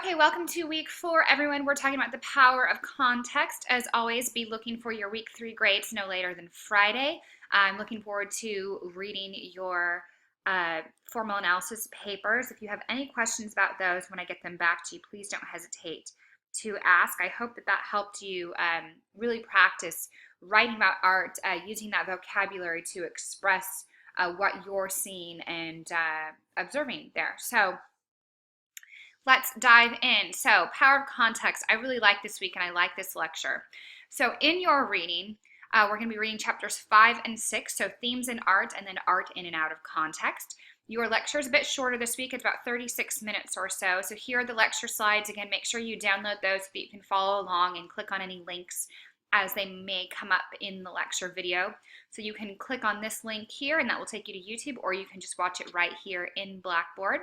Okay, welcome to week 4, everyone. We're talking about the power of context. As always, be looking for your week 3 grades no later than Friday. I'm looking forward to reading your formal analysis papers. If you have any questions about those when I get them back to you, please don't hesitate to ask. I hope that helped you really practice writing about art, using that vocabulary to express what you're seeing and observing there. So let's dive in. So, power of context. I really like this week and I like this lecture. So, in your reading, we're going to be reading chapters 5 and 6, so themes in art and then art in and out of context. Your lecture is a bit shorter this week. It's about 36 minutes or so. So here are the lecture slides. Again, make sure you download those so that you can follow along and click on any links as they may come up in the lecture video. So you can click on this link here and that will take you to YouTube, or you can just watch it right here in Blackboard.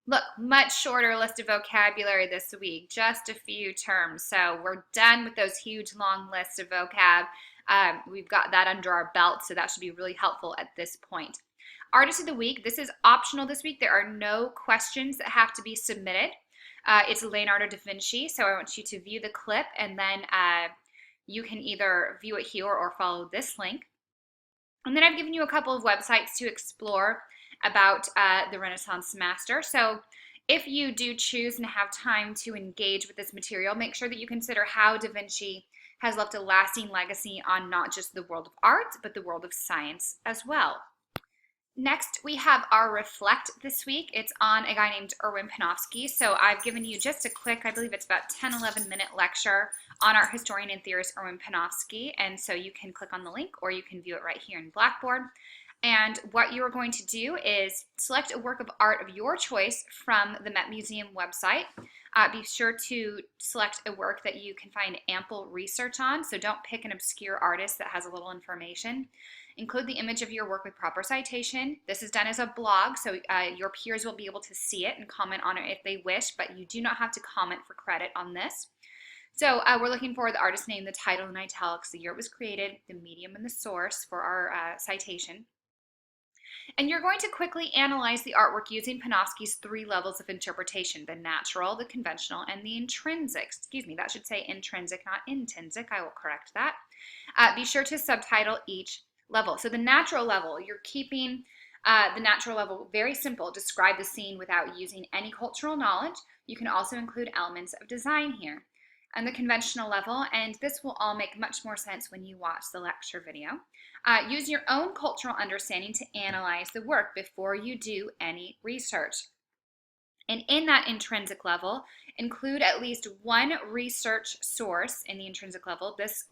Look, much shorter list of vocabulary this week, just a few terms. So we're done with those huge long lists of vocab. We've got that under our belt, so that should be really helpful at this point. Artist of the week, this is optional this week. There are no questions that have to be submitted. It's Leonardo da Vinci, so I want you to view the clip and then you can either view it here or follow this link. And then I've given you a couple of websites to explore about the Renaissance master. So if you do choose and have time to engage with this material, make sure that you consider how Da Vinci has left a lasting legacy on not just the world of art, but the world of science as well. Next, we have our Reflect this week. It's on a guy named Erwin Panofsky. So I've given you just a quick, I believe it's about 10-11 minute lecture on art historian and theorist Erwin Panofsky. And so you can click on the link or you can view it right here in Blackboard. And what you are going to do is select a work of art of your choice from the Met Museum website. Be sure to select a work that you can find ample research on, so don't pick an obscure artist that has a little information. Include the image of your work with proper citation. This is done as a blog, so your peers will be able to see it and comment on it if they wish, but you do not have to comment for credit on this. So we're looking for the artist name, the title in italics, the year it was created, the medium and the source for our citation. And you're going to quickly analyze the artwork using Panofsky's 3 levels of interpretation: the natural, the conventional, and the intrinsic. Excuse me, that should say intrinsic, not intrinsic. I will correct that. Be sure to subtitle each level. So the natural level, you're keeping the natural level very simple. Describe the scene without using any cultural knowledge. You can also include elements of design here. And the conventional level, and this will all make much more sense when you watch the lecture video. Use your own cultural understanding to analyze the work before you do any research. And in that intrinsic level, include at least one research source in the intrinsic level. This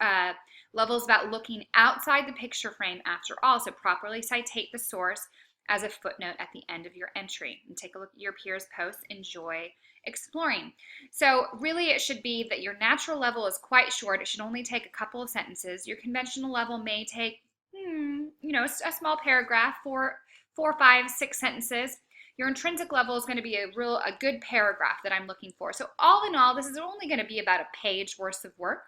level is about looking outside the picture frame after all, so properly citate the source as a footnote at the end of your entry. And take a look at your peers' posts. Enjoy exploring. So really it should be that your natural level is quite short. It should only take a couple of sentences. Your conventional level may take, a small paragraph, 4, 5, 6 sentences. Your intrinsic level is going to be a good paragraph that I'm looking for. So all in all, this is only going to be about a page worth of work.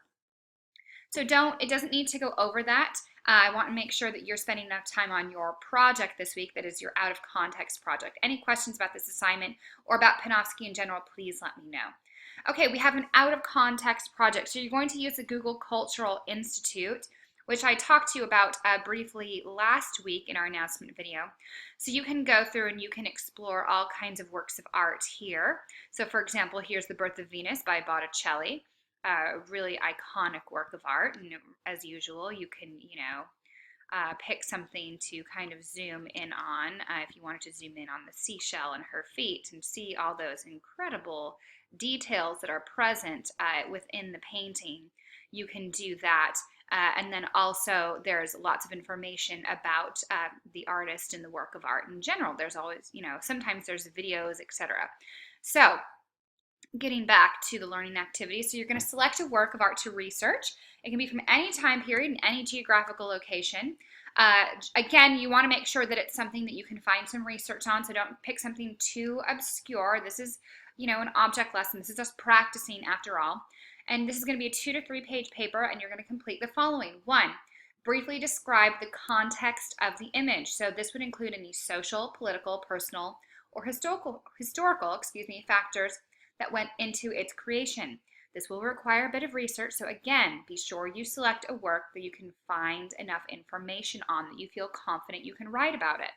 So it doesn't need to go over that. I want to make sure that you're spending enough time on your project this week that is your out of context project. Any questions about this assignment or about Panofsky in general, please let me know. Okay, we have an out of context project. So you're going to use the Google Cultural Institute, which I talked to you about briefly last week in our announcement video. So you can go through and you can explore all kinds of works of art here. So for example, here's The Birth of Venus by Botticelli. Really iconic work of art, and as usual you can pick something to kind of zoom in on. If you wanted to zoom in on the seashell and her feet and see all those incredible details that are present within the painting, you can do that. And then also there's lots of information about the artist and the work of art in general. There's always, sometimes there's videos, etc. So getting back to the learning activity, so you're going to select a work of art to research. It can be from any time period and any geographical location. Again, you want to make sure that it's something that you can find some research on, so don't pick something too obscure. This is, an object lesson. This is just practicing after all. And this is going to be a 2 to 3 page paper, and you're going to complete the following. 1, briefly describe the context of the image. So this would include any social, political, personal, or historical factors that went into its creation. This will require a bit of research, so again, be sure you select a work that you can find enough information on that you feel confident you can write about it.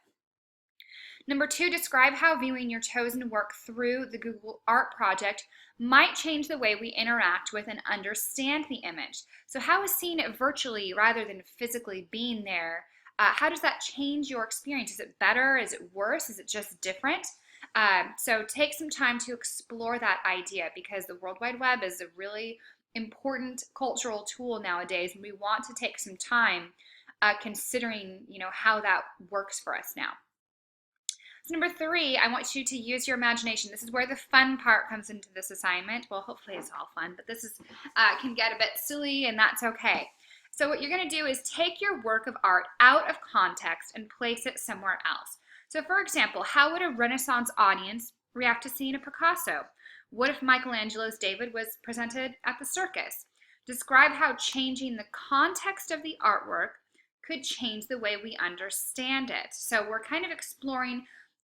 Number 2, describe how viewing your chosen work through the Google Art project might change the way we interact with and understand the image. So how is seeing it virtually rather than physically being there, how does that change your experience? Is it better? Is it worse? Is it just different? So take some time to explore that idea, because the World Wide Web is a really important cultural tool nowadays, and we want to take some time considering, how that works for us now. So number 3, I want you to use your imagination. This is where the fun part comes into this assignment. Well, hopefully it's all fun, but this is can get a bit silly, and that's okay. So what you're going to do is take your work of art out of context and place it somewhere else. So for example, how would a Renaissance audience react to seeing a Picasso? What if Michelangelo's David was presented at the circus? Describe how changing the context of the artwork could change the way we understand it. So we're kind of exploring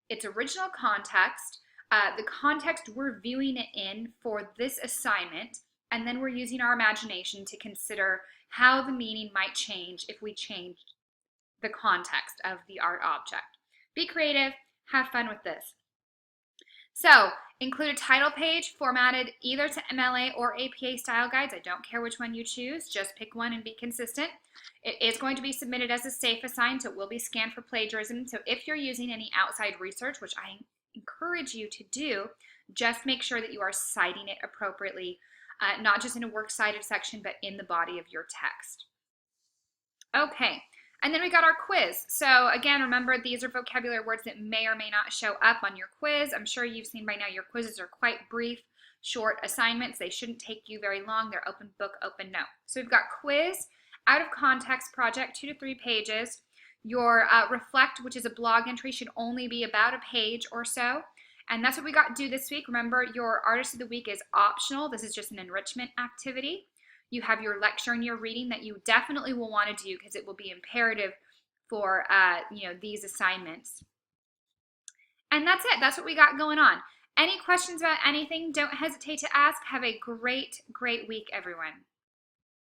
its original context, the context we're viewing it in for this assignment, and then we're using our imagination to consider how the meaning might change if we changed the context of the art object. Be creative, have fun with this. So include a title page formatted either to MLA or APA style guides. I don't care which one you choose, just pick one and be consistent. It is going to be submitted as a safe assign, so it will be scanned for plagiarism. So if you're using any outside research, which I encourage you to do, just make sure that you are citing it appropriately, not just in a works cited section, but in the body of your text. Okay, and then we got our quiz. So again, remember, these are vocabulary words that may or may not show up on your quiz. I'm sure you've seen by now your quizzes are quite brief, short assignments. They shouldn't take you very long. They're open book, open note. So we've got quiz, out of context project, 2 to 3 pages. Your reflect, which is a blog entry, should only be about a page or so. And that's what we got to do this week. Remember, your artist of the week is optional. This is just an enrichment activity. You have your lecture and your reading that you definitely will want to do, because it will be imperative for these assignments. And that's it. That's what we got going on. Any questions about anything, don't hesitate to ask. Have a great, great week, everyone.